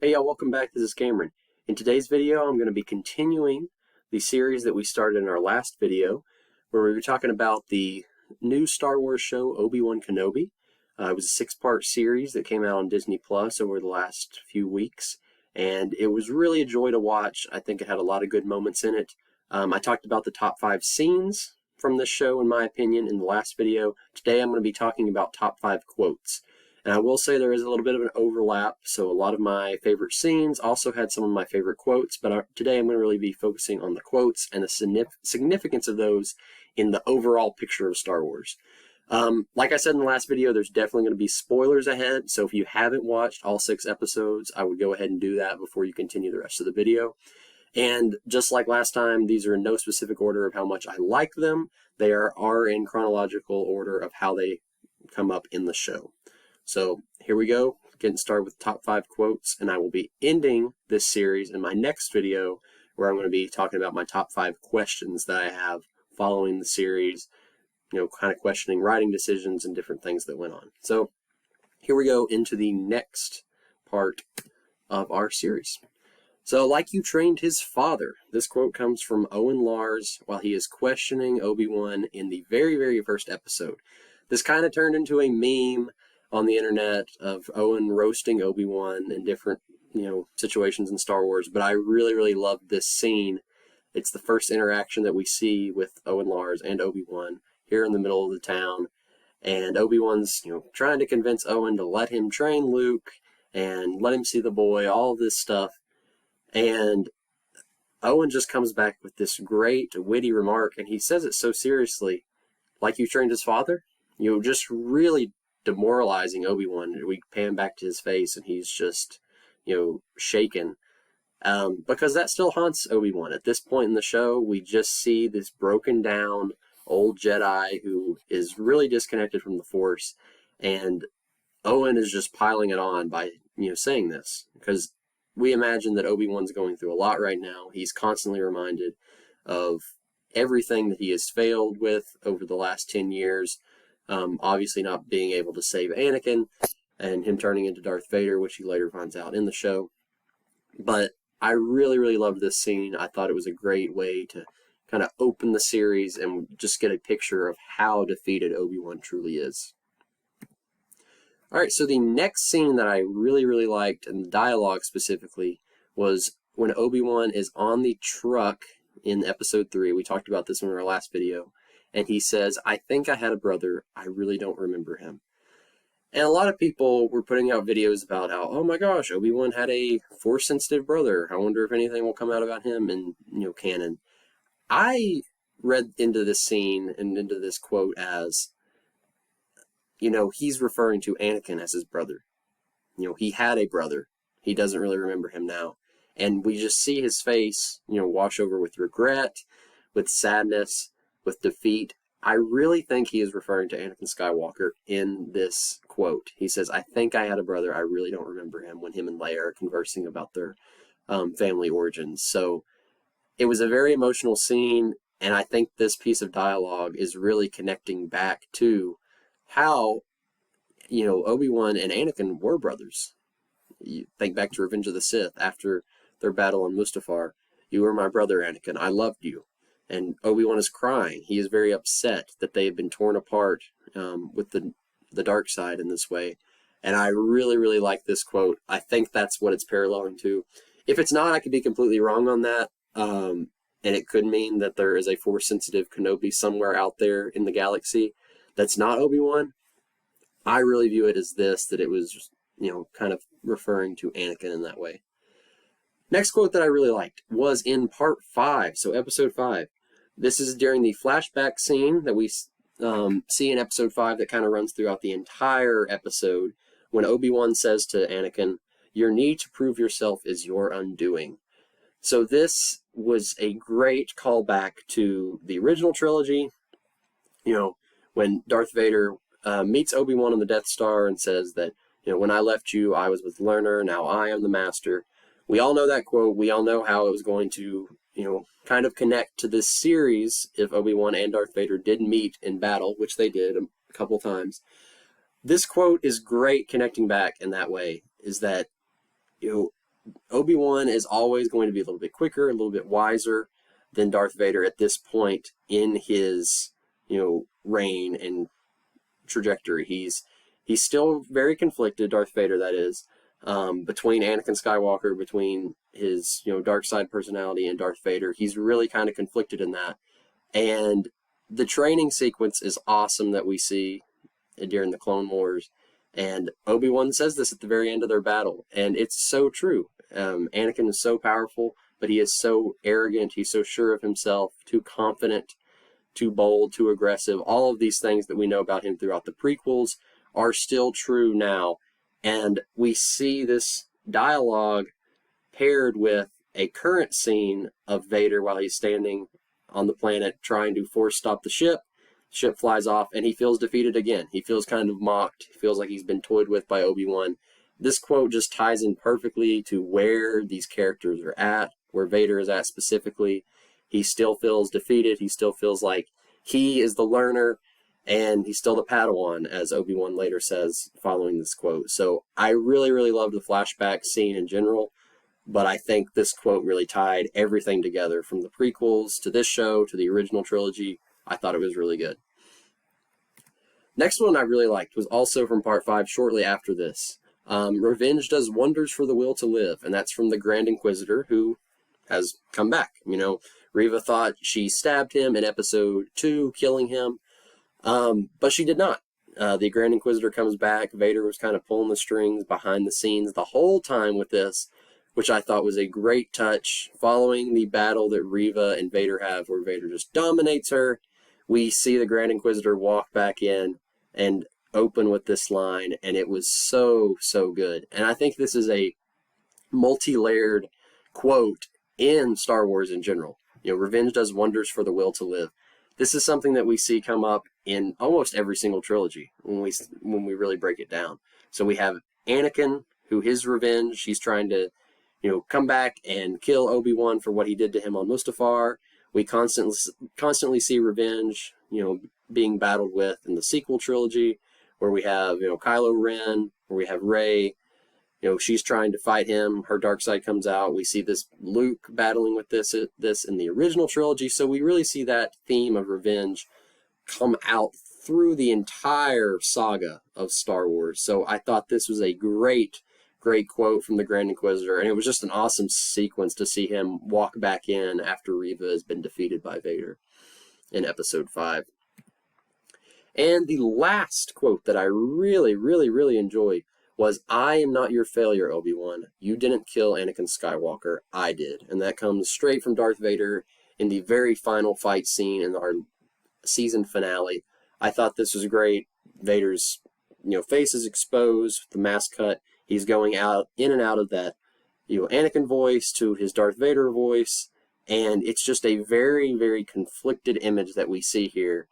Hey y'all, welcome back. This is Cameron. In today's video, I'm going to be continuing the series that we started in our last video, where we were talking about the new Star Wars show, Obi-Wan Kenobi. It was a 6-part series that came out on Disney Plus over the last few weeks, and it was really a joy to watch. I think it had a lot of good moments in it. I talked about the top 5 scenes from this show, in my opinion, in the last video. Today, I'm going to be talking about top 5 quotes. And I will say there is a little bit of an overlap, so a lot of my favorite scenes also had some of my favorite quotes, but today I'm going to really be focusing on the quotes and the significance of those in the overall picture of Star Wars. Like I said in the last video, there's definitely going to be spoilers ahead, so if you haven't watched all 6 episodes, I would go ahead and do that before you continue the rest of the video. And just like last time, these are in no specific order of how much I like them. They are in chronological order of how they come up in the show. So here we go, getting started with top 5 quotes, and I will be ending this series in my next video where I'm going to be talking about my top 5 questions that I have following the series, kind of questioning writing decisions and different things that went on. So here we go into the next part of our series. So, like you trained his father. This quote comes from Owen Lars while he is questioning Obi-Wan in the very, very first episode. This kind of turned into a meme on the internet of Owen roasting Obi-Wan in different, situations in Star Wars, but I really, really loved this scene. It's the first interaction that we see with Owen Lars and Obi-Wan here in the middle of the town, and Obi-Wan's, trying to convince Owen to let him train Luke and let him see the boy, all of this stuff, and Owen just comes back with this great, witty remark, and he says it so seriously, like you trained his father, just really demoralizing Obi-Wan. We pan back to his face and he's just, shaken. Because that still haunts Obi-Wan. At this point in the show, we just see this broken down old Jedi who is really disconnected from the Force, and Owen is just piling it on by, saying this. Because we imagine that Obi-Wan's going through a lot right now. He's constantly reminded of everything that he has failed with over the last 10 years. Obviously not being able to save Anakin and him turning into Darth Vader, which he later finds out in the show. But I really, really loved this scene. I thought it was a great way to kind of open the series and just get a picture of how defeated Obi-Wan truly is. Alright, so the next scene that I really, really liked, and the dialogue specifically, was when Obi-Wan is on the truck in episode 3. We talked about this in our last video. And he says, I think I had a brother, I really don't remember him. And a lot of people were putting out videos about how, oh my gosh, Obi-Wan had a Force-sensitive brother. I wonder if anything will come out about him in, canon. I read into this scene and into this quote as, he's referring to Anakin as his brother. He had a brother. He doesn't really remember him now. And we just see his face, wash over with regret, with sadness, with defeat. I really think he is referring to Anakin Skywalker in this quote. He says, I think I had a brother, I really don't remember him, when him and Leia are conversing about their family origins. So it was a very emotional scene, and I think this piece of dialogue is really connecting back to how, Obi-Wan and Anakin were brothers. You think back to Revenge of the Sith after their battle on Mustafar. You were my brother, Anakin. I loved you. And Obi-Wan is crying. He is very upset that they have been torn apart with the dark side in this way. And I really, really like this quote. I think that's what it's paralleling to. If it's not, I could be completely wrong on that. And it could mean that there is a Force-sensitive Kenobi somewhere out there in the galaxy that's not Obi-Wan. I really view it as this, that it was, kind of referring to Anakin in that way. Next quote that I really liked was in part 5, so episode 5. This is during the flashback scene that we see in episode 5 that kind of runs throughout the entire episode, when Obi-Wan says to Anakin, your need to prove yourself is your undoing. So this was a great callback to the original trilogy, when Darth Vader meets Obi-Wan on the Death Star and says that, when I left you, I was with Learner, now I am the Master. We all know that quote. We all know how it was going to, kind of connect to this series if Obi-Wan and Darth Vader did meet in battle, which they did a couple times. This quote is great connecting back in that way, is that, Obi-Wan is always going to be a little bit quicker, a little bit wiser than Darth Vader at this point in his, reign and trajectory. He's still very conflicted, Darth Vader, that is, between Anakin Skywalker, between his, dark side personality and Darth Vader. He's really kind of conflicted in that. And the training sequence is awesome that we see during the Clone Wars. And Obi-Wan says this at the very end of their battle. And it's so true. Anakin is so powerful, but he is so arrogant. He's so sure of himself, too confident, too bold, too aggressive. All of these things that we know about him throughout the prequels are still true now. And we see this dialogue paired with a current scene of Vader while he's standing on the planet trying to force stop the ship. Ship flies off and he feels defeated again. He feels kind of mocked. He feels like he's been toyed with by Obi-Wan. This quote just ties in perfectly to where these characters are at, where Vader is at specifically. He still feels defeated. He still feels like he is the learner and he's still the Padawan, as Obi-Wan later says following this quote. So I really, really loved the flashback scene in general, but I think this quote really tied everything together from the prequels to this show to the original trilogy. I thought it was really good. Next one I really liked was also from Part 5, shortly after this. Revenge does wonders for the will to live, and that's from the Grand Inquisitor, who has come back. Reva thought she stabbed him in Episode 2, killing him, but she did not. The Grand Inquisitor comes back. Vader was kind of pulling the strings behind the scenes the whole time with this, which I thought was a great touch. Following the battle that Reva and Vader have, where Vader just dominates her, we see the Grand Inquisitor walk back in and open with this line, and it was so, so good. And I think this is a multi-layered quote in Star Wars in general. Revenge does wonders for the will to live. This is something that we see come up in almost every single trilogy when we really break it down. So we have Anakin, who his revenge, he's trying to, come back and kill Obi-Wan for what he did to him on Mustafar. We constantly see revenge, being battled with in the sequel trilogy, where we have, Kylo Ren, where we have Rey, she's trying to fight him. Her dark side comes out. We see this Luke battling with this in the original trilogy. So we really see that theme of revenge come out through the entire saga of Star Wars. So I thought this was a great quote from the Grand Inquisitor, and it was just an awesome sequence to see him walk back in after Reva has been defeated by Vader in Episode 5. And the last quote that I really, really, really enjoyed was, "I am not your failure, Obi-Wan. You didn't kill Anakin Skywalker, I did." And that comes straight from Darth Vader in the very final fight scene in our season finale. I thought this was great. Vader's, face is exposed, the mask cut. He's going in and out of that, Anakin voice to his Darth Vader voice. And it's just a very, very conflicted image that we see here.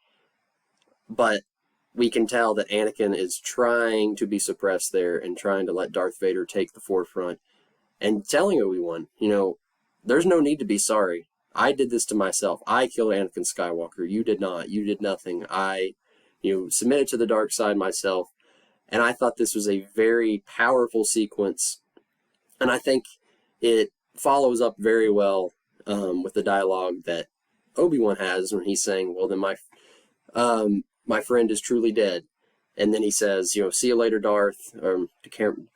But we can tell that Anakin is trying to be suppressed there and trying to let Darth Vader take the forefront and telling Obi-Wan, there's no need to be sorry. I did this to myself. I killed Anakin Skywalker. You did not. You did nothing. I, submitted to the dark side myself. And I thought this was a very powerful sequence. And I think it follows up very well with the dialogue that Obi-Wan has when he's saying, well, then my friend is truly dead. And then he says, see you later, Darth.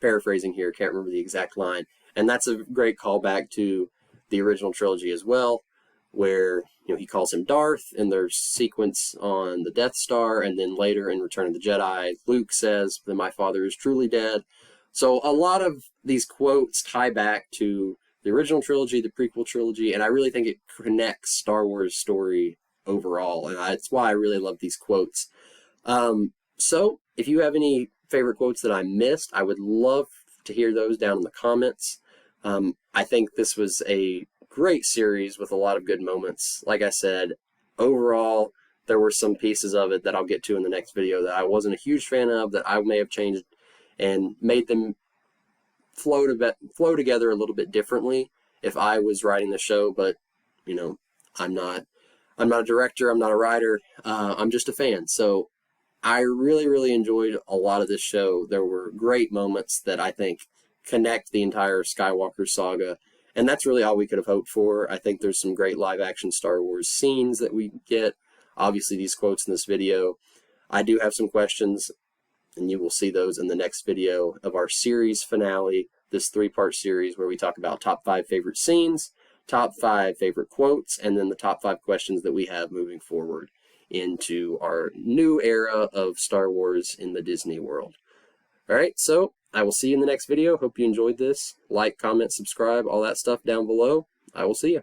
Paraphrasing here, can't remember the exact line. And that's a great callback to the original trilogy as well, where he calls him Darth in their sequence on the Death Star, and then later in Return of the Jedi, Luke says that my father is truly dead. So a lot of these quotes tie back to the original trilogy, the prequel trilogy, and I really think it connects Star Wars story overall, and that's why I really love these quotes. So if you have any favorite quotes that I missed, I would love to hear those down in the comments. I think this was a great series with a lot of good moments. Like I said, overall, there were some pieces of it that I'll get to in the next video that I wasn't a huge fan of, that I may have changed and made them flow together a little bit differently if I was writing the show. But I'm not a director, I'm not a writer, I'm just a fan. So I really, really enjoyed a lot of this show. There were great moments that I think connect the entire Skywalker saga. And that's really all we could have hoped for. I think there's some great live-action Star Wars scenes that we get. Obviously, these quotes in this video. I do have some questions, and you will see those in the next video of our series finale, this 3-part series where we talk about top 5 favorite scenes, top 5 favorite quotes, and then the top 5 questions that we have moving forward into our new era of Star Wars in the Disney world. All right, so I will see you in the next video. Hope you enjoyed this. Like, comment, subscribe, all that stuff down below. I will see you.